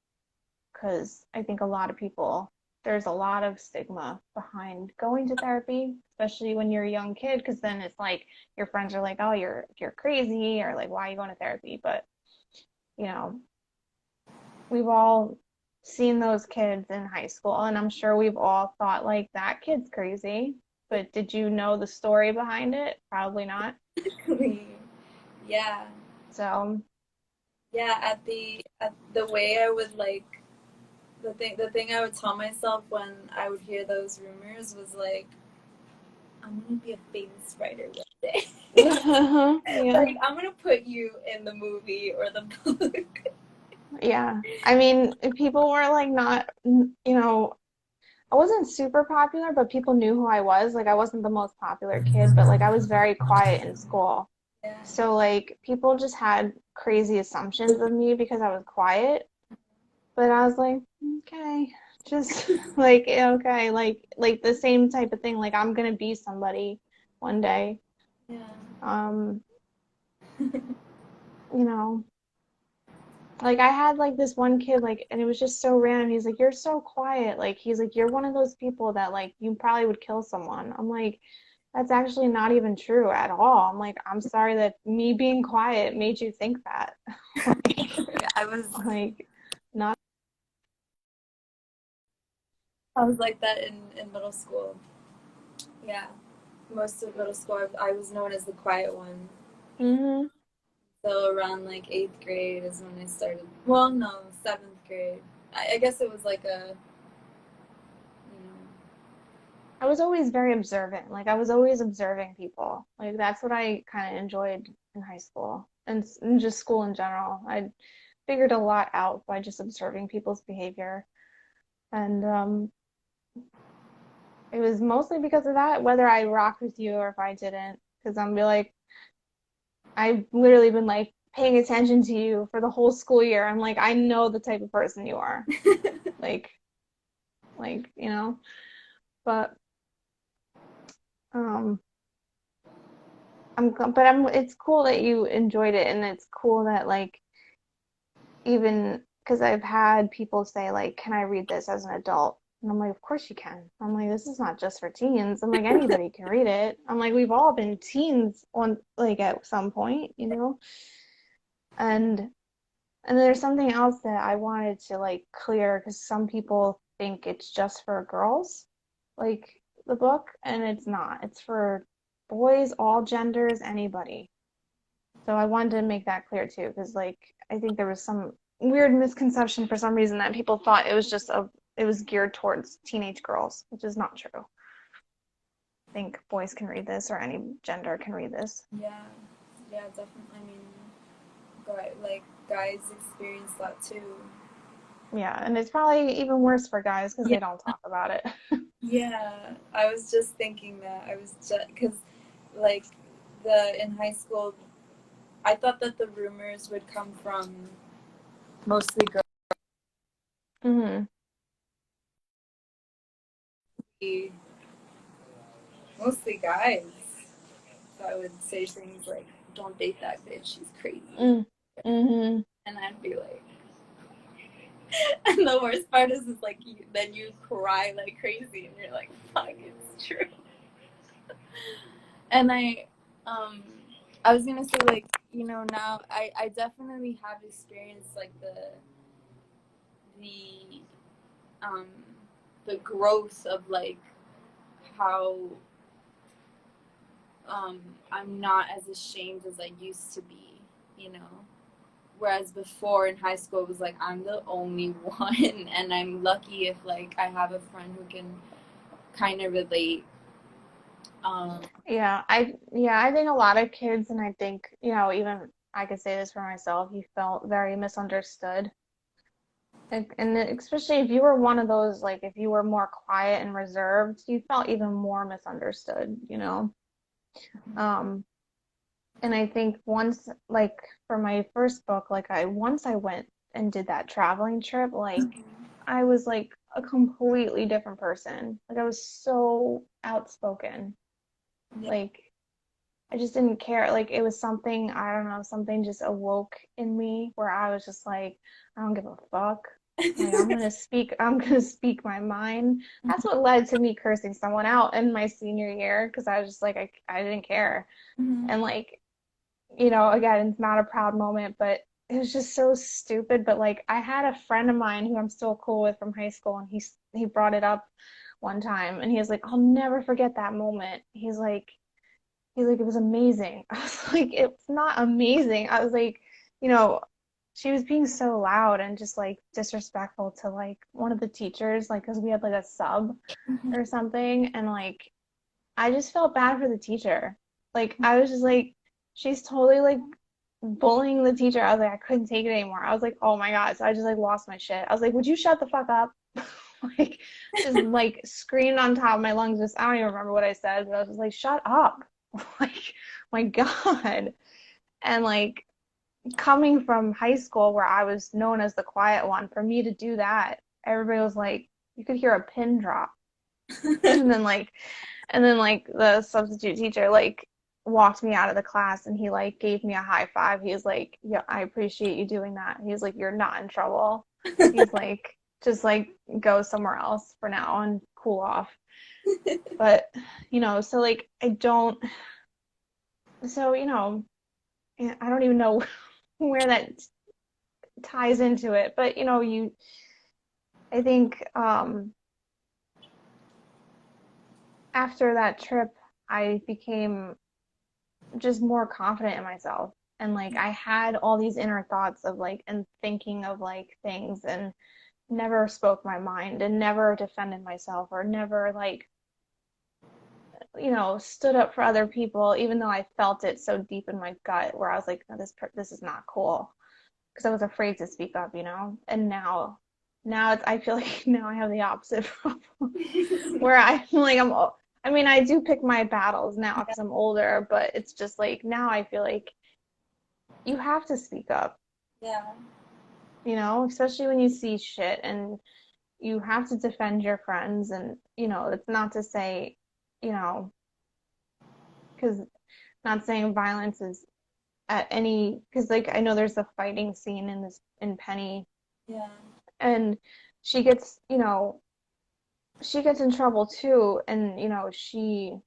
Because I think a lot of people, there's a lot of stigma behind going to therapy, especially when you're a young kid, because then it's like your friends are like, oh, you're crazy, or like, why are you going to therapy? But you know, we've all seen those kids in high school, and I'm sure we've all thought like that kid's crazy. But did you know the story behind it? Probably not. Exactly. Yeah. So, Yeah. At the way I would like the thing I would tell myself when I would hear those rumors was like, I'm gonna be a famous writer one day. yeah, Like I'm gonna put you in the movie or the book. yeah. I mean, people were like not, you know, I wasn't super popular, but people knew who I was. Like I wasn't the most popular kid, but like I was very quiet in school. Yeah. So like people just had crazy assumptions of me because I was quiet. But I was like, okay, just like okay, like the same type of thing. Like I'm gonna be somebody one day. Yeah. Um, you know, like I had like this one kid like and it was just so random. He's like, "You're so quiet." Like he's like, "You're one of those people that like you probably would kill someone." I'm like, "That's actually not even true at all." I'm like, "I'm sorry that me being quiet made you think that." Like I was like not I was like that in middle school. Yeah. Most of middle school I was known as the quiet one. hmm So around like eighth grade is when I started. Well, no, seventh grade. I guess it was like a, I was always very observant. Like I was always observing people. Like that's what I kind of enjoyed in high school and just school in general. I figured a lot out by just observing people's behavior. And it was mostly because of that, whether I rocked with you or if I didn't. Because I'm be like, I've literally been like paying attention to you for the whole school year. I'm like, I know the type of person you are. you know. Like, you know. But um, it's cool that you enjoyed it, and it's cool that like even because I've had people say like, "Can I read this as an adult?" And I'm like, "Of course you can." I'm like, "This is not just for teens." I'm like, "Anybody can read it." I'm like, "We've all been teens on like at some point, you know?" And there's something else that I wanted to like clear because some people think it's just for girls, like the book, and it's not. It's for boys, all genders, anybody. So I wanted to make that clear too, because like I think there was some weird misconception for some reason that people thought it was geared towards teenage girls, which is not true. I think boys can read this or any gender can read this. Yeah, yeah, definitely. I mean, like guys experience that too. Yeah, and it's probably even worse for guys because Yeah, they don't talk about it. yeah. I was just thinking that I was just because, like, the in high school, I thought that the rumors would come from mostly hmm girls, mostly guys. So I would say things like, "Don't date that bitch. She's crazy," Mm. hmm and I'd be like, and the worst part is like then you cry like crazy, and you're like, "Fuck, it's true." And um, I was gonna say like now I definitely have experienced like the um, the growth of like how um, I'm not as ashamed as I used to be, you know. Whereas before in high school, it was like I'm the only one, and I'm lucky if like I have a friend who can kind of relate. Um, I think a lot of kids, and I think, even I could say this for myself, you felt very misunderstood. And especially if you were one of those, like if you were more quiet and reserved, you felt even more misunderstood. Um, and I think once, like for my first book, once I went and did that traveling trip, like I was like a completely different person. Like I was so outspoken. yeah. Like I just didn't care. Like it was something, I don't know, something just awoke in me where I was just like, I don't give a fuck. Like I'm gonna speak my mind. That's what led to me cursing someone out in my senior year because I was just like I didn't care. Mhm. And like, again, it's not a proud moment, but it was just so stupid. But like I had a friend of mine who I'm still cool with from high school, and he brought it up one time and he was like, I'll never forget that moment. He's like, it was amazing. I was like, it's not amazing. I was like, you know, she was being so loud and just like disrespectful to like one of the teachers, like, because we had like a sub or something. And like, I just felt bad for the teacher. Like, I was just like, she's totally like bullying the teacher. I was like, I couldn't take it anymore. I was like, oh my God. So I just like lost my shit. I was like, would you shut the fuck up? Like, just like screamed on top of my lungs. Just, I don't even remember what I said, but I was just like, shut up. Like, my God. And like coming from high school where I was known as the quiet one, for me to do that, everybody was like, you could hear a pin drop. And then like the substitute teacher like walked me out of the class and he like gave me a high five. He was like, yeah, I appreciate you doing that. He's like, you're not in trouble. He's like, just like go somewhere else for now and cool off. But so like I don't so I don't even know where that ties into it, but I think after that trip I became just more confident in myself, and like I had all these inner thoughts of like and thinking of like things, and never spoke my mind and never defended myself or never like stood up for other people, even though I felt it so deep in my gut where I was like, no, this is not cool, because I was afraid to speak up. And now I feel like now I have the opposite problem where I'm like I mean, I do pick my battles now because I'm older, but it's just like now I feel like you have to speak up, Yeah. especially when you see shit, and you have to defend your friends. And it's not to say, you know, because not saying violence is at any, because like I know there's a fighting scene in Penny, Yeah. and she gets, she gets in trouble too, and she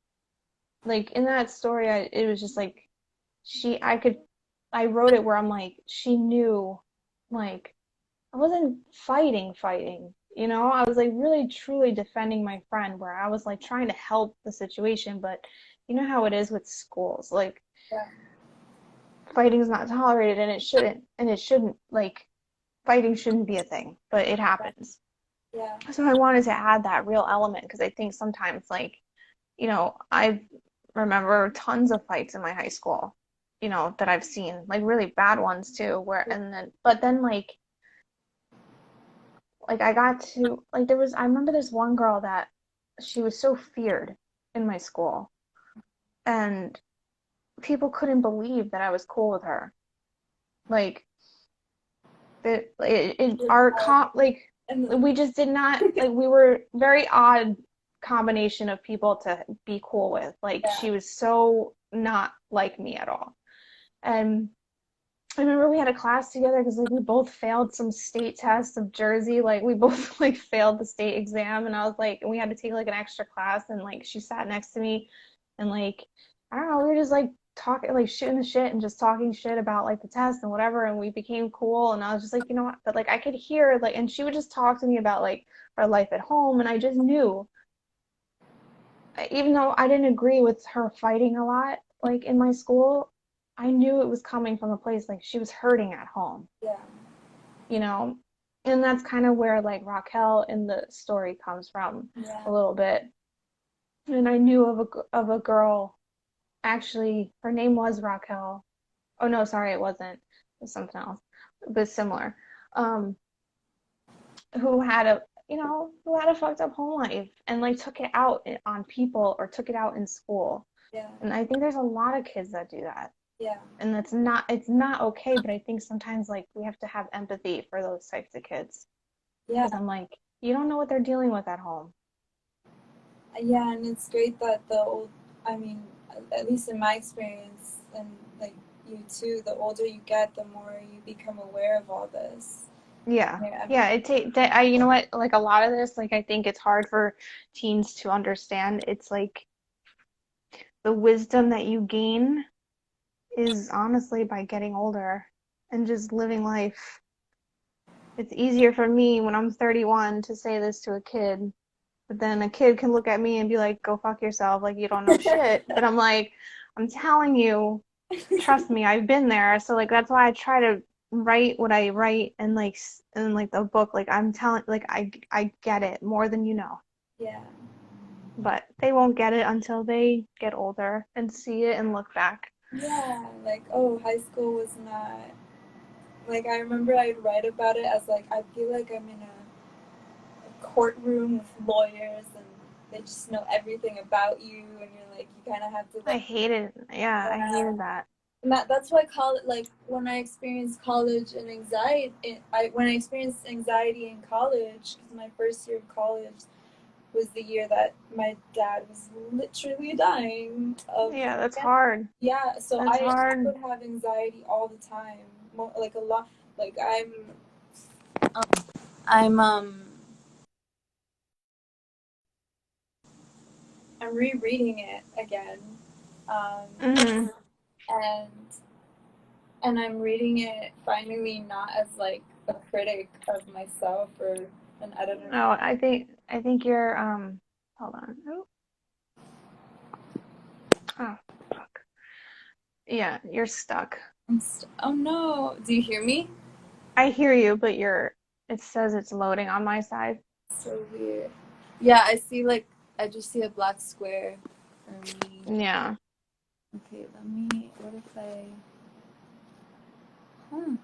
like in that story, it was just like I wrote it where I'm like she knew, like I wasn't fighting, I was like really truly defending my friend, where I was like trying to help the situation. But you know how it is with schools, like Yeah. fighting is not tolerated, and it shouldn't, like fighting shouldn't be a thing, but it happens. Yeah. So I wanted to add that real element because I think sometimes, like, I remember tons of fights in my high school, that I've seen, like really bad ones too, but then like I got to, like, I remember this one girl that she was so feared in my school, and people couldn't believe that I was cool with her. Like, our comp, like, And we just did not, like, we were very odd combination of people to be cool with. Like, yeah. she was so not like me at all. And I remember we had a class together because like we both failed some state tests of Jersey. Like we both like failed the state exam, and I was like, and we had to take like an extra class, and like she sat next to me, and like I don't know, we were just like talking, like shooting the shit and just talking shit about like the test and whatever, and we became cool. And I was just like, you know what? But like I could hear like, and she would just talk to me about like her life at home, and I just knew, even though I didn't agree with her fighting a lot, like in my school, I knew it was coming from a place like she was hurting at home, Yeah. you know? And that's kind of where like Raquel in the story comes from Yeah. a little bit. And I knew of a girl, actually, her name was Raquel. Oh no, sorry, it wasn't. It was something else, but similar. Um, who had a, who had a fucked up home life and like took it out on people or took it out in school. Yeah. And I think there's a lot of kids that do that. Yeah. And it's not okay, but I think sometimes like we have to have empathy for those types of kids Yeah. because I'm like, you don't know what they're dealing with at home. Yeah, and it's great that I mean, at least in my experience, and like you too, the older you get, the more you become aware of all this. Yeah. Yeah. Yeah, it take that I you know what, like a lot of this, like I think it's hard for teens to understand. It's like the wisdom that you gain is honestly by getting older and just living life. It's easier for me when I'm 31 to say this to a kid, but then a kid can look at me and be like, go fuck yourself, like you don't know shit. But I'm like, I'm telling you, trust me, I've been there. So like that's why I try to write what I write and like the book, like I'm telling, like I get it more than you know. Yeah. But they won't get it until they get older and see it and look back. Yeah, like, oh, high school was not like, I remember I'd write about it as like, I feel like I'm in a courtroom with lawyers and they just know everything about you, and you're like, you kind of have to I like, hated, yeah, I yeah. hated that. And that's why college, like when I experienced college and anxiety, when I experienced anxiety in college, because my first year of college was the year that my dad was literally dying of Yeah, that's cancer. hard. Yeah, so That's I hard. would have anxiety all the time, like a lot. Like um, I'm I'm rereading it again, um, Hmm. and I'm reading it finally not as like a critic of myself or an editor. No, I think you're hold on. Oh, fuck. Yeah, you're stuck. Oh no! Do you hear me? I hear you, but it says it's loading on my side. So weird. Yeah, I see. Like I just see a black square for me. Yeah. Okay, let me. What if I? Huh?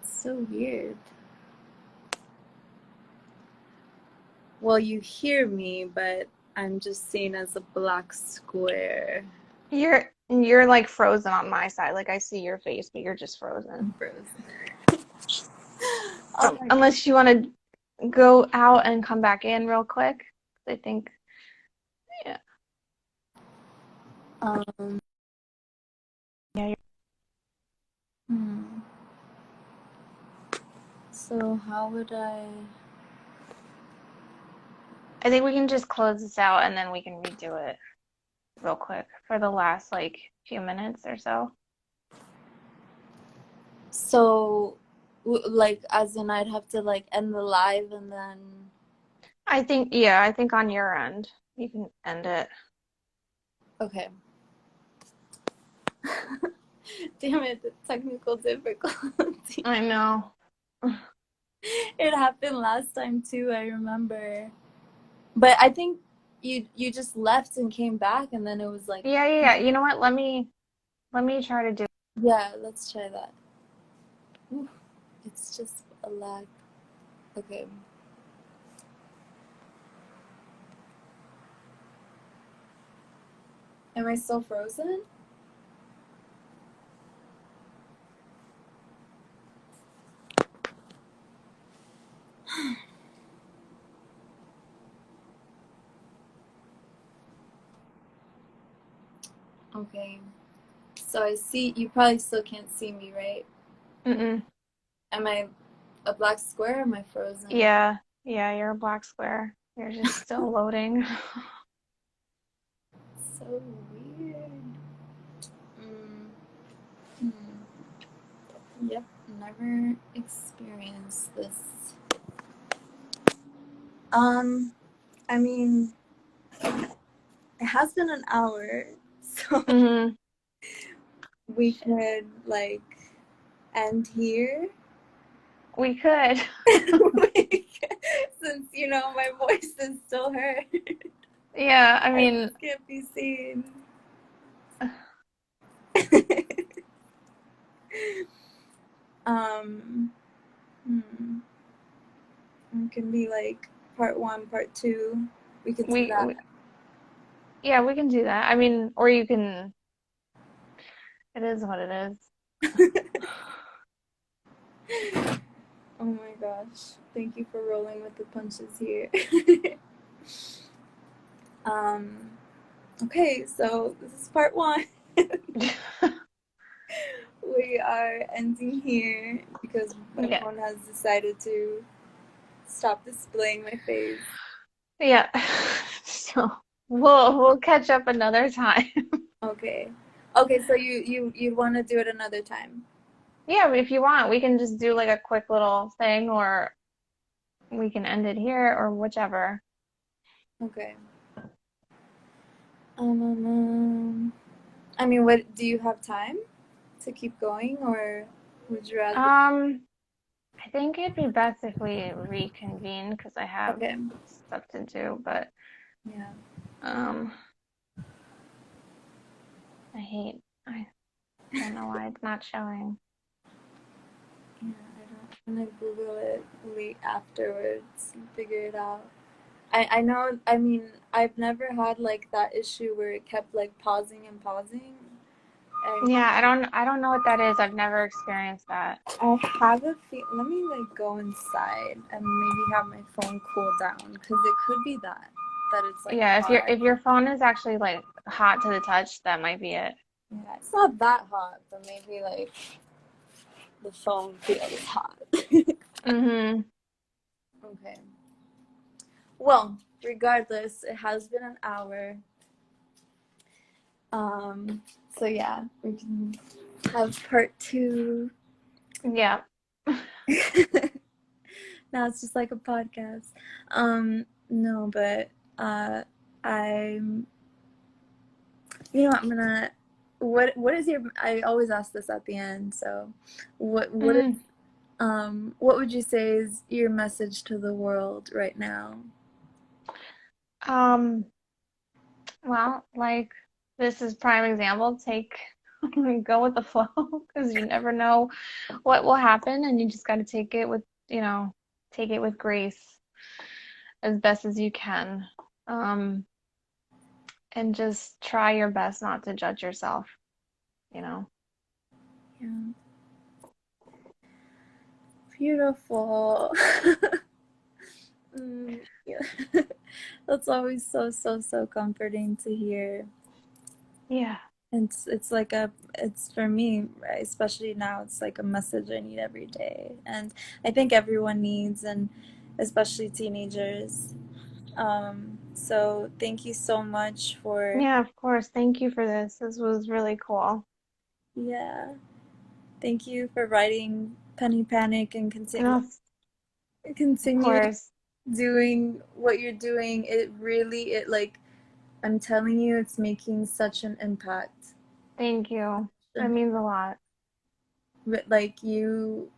It's so weird. Well, you hear me, but I'm just seen as a black square. You're like frozen on my side. Like I see your face, but you're just frozen. I'm frozen. Oh So my god. unless you want to go out and come back in real quick, I think, yeah. Um. Yeah, Hmm. So how would I? I think we can just close this out and then we can redo it real quick for the last like few minutes or so. So, like, as in, I'd have to like end the live and then. I think on your end you can end it. Okay. Damn it, the technical difficulty. I know. It happened last time too, I remember. But I think you just left and came back and then it was like, Yeah, yeah, yeah. You know what? Let me try to do. yeah, let's try that. Ooh, it's just a lag. Okay. Am I still frozen? Okay. So I see you probably still can't see me, right? Mm-mm. Am I a black square or am I frozen? Yeah, yeah, you're a black square. You're just still loading. So weird. Yep, never experienced this. Um, I mean, it has been an hour, so Mm-hmm. we could like end here. We could. Since you know my voice is still hurt. Yeah, I I mean, just can't be seen. um, it can be like part one, part two. We could do we, that. we yeah, we can do that. I mean, or you can, it is what it is. Oh my gosh. Thank you for rolling with the punches here. um, okay, so this is part one. We are ending here because my Yeah. phone has decided to stop displaying my face. Yeah. So we'll catch up another time. Okay. Okay, so you'd want to do it another time. Yeah, if you want, we can just do like a quick little thing, or we can end it here, or whichever. Okay. I mean, what do you have time to keep going, or would you rather? Um, I think it'd be best if we reconvene because I have Okay. stuff to do, but Yeah. um, I don't know why it's not showing. Yeah, I'm gonna Google it late afterwards and figure it out. I know, I mean, I've never had like that issue where it kept like pausing and pausing. Yeah, I don't know what that is. I've never experienced that. I have a feel. Let me like go inside and maybe have my phone cool down because it could be that it's like Yeah, hot. if your phone is actually like hot to the touch, that might be it. Yeah, it's not that hot, but maybe like the phone feels hot. Mm-hmm. Okay. Well, regardless, it has been an hour. Um, so yeah, we can have part two. Yeah. Now it's just like a podcast. No, but I'm. You know, what, I'm gonna. What is your? I always ask this at the end. So, what is Mm. what would you say is your message to the world right now? Um, well, like this is prime example. Take go with the flow because you never know what will happen, and you just got to take it with, take it with grace as best as you can. Um, and just try your best not to judge yourself, you know. Yeah, beautiful. Yeah. That's always so comforting to hear. Yeah. It's like it's for me, right, especially now, it's like a message I need every day, and I think everyone needs, and especially teenagers. So thank you so much for, Yeah, of course. Thank you for this. This was really cool. yeah, thank you for writing Penny Panic and No, of continue course. doing what you're doing. It really, it like, I'm telling you, it's making such an impact. Thank you. That means a lot. Like you,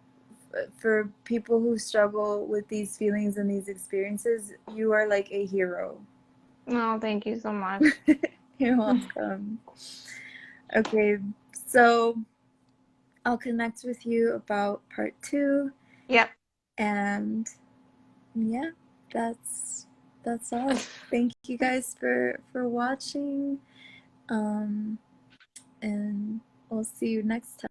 for people who struggle with these feelings and these experiences, you are like a hero. No, thank you so much. You're welcome. Okay, so I'll connect with you about part two, Yep. and yeah, that's all. Thank you guys for watching, um, and we'll see you next time.